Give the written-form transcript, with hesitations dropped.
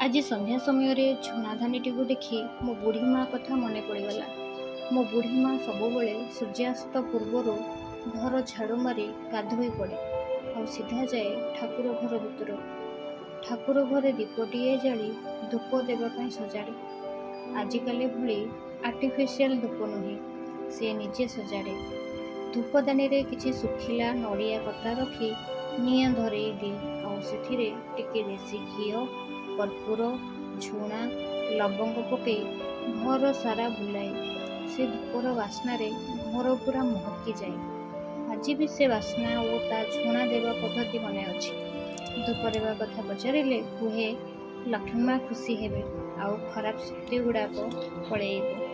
ଆଜି ସନ୍ଧ୍ୟା ସମୟରେ ଝୁଣାଧାନୀଟିକୁ ଦେଖି ମୋ ବୁଢ଼ୀ ମା କଥା ମନେ ପଡ଼ିଗଲା। ମୋ ବୁଢ଼ୀ ମା ସବୁବେଳେ ସୂର୍ଯ୍ୟାସ୍ତ ପୂର୍ବରୁ ଘର ଝାଡ଼ୁ ମାରି ଗାଧୋଇ ପଡ଼େ ଆଉ ସିଧା ଯାଏ ଠାକୁର ଘର ଭିତରକୁ। ଠାକୁର ଘରେ ଦୀପଟିଏ ଜାଳି ଧୂପ ଦେବା ପାଇଁ ସଜାଡ଼େ। ଆଜିକାଲି ଭଳି ଆର୍ଟିଫିସିଆଲ ଧୂପ ନୁହେଁ, ସେ ନିଜେ ସଜାଡ଼େ। ଧୂପଦାନୀରେ କିଛି ଶୁଖିଲା ନଡ଼ିଆ କତା ରଖି ନିଆଁ ଧରେଇ ଦିଏ ଆଉ ସେଥିରେ ଟିକେ ଦେଶୀ ଘିଅ, କର୍ପୂର, ଝୁଣା, ଲବଙ୍ଗ ପକାଇ ଘର ସାରା ବୁଲାଏ। ସେ ଧୂପର ବାସ୍ନାରେ ଘର ପୁରା ମହକିଯାଏ। ଆଜି ବି ସେ ବାସ୍ନା ଓ ତା ଝୁଣା ଦେବା ପଦ୍ଧତି ମନେ ଅଛି। ଧୂପ ଦେବା କଥା ପଚାରିଲେ କୁହେ, ଲକ୍ଷ୍ମୀ ମା ଖୁସି ହେବେ ଆଉ ଖରାପ ଶକ୍ତି ଗୁଡ଼ାକ ପଳେଇବ।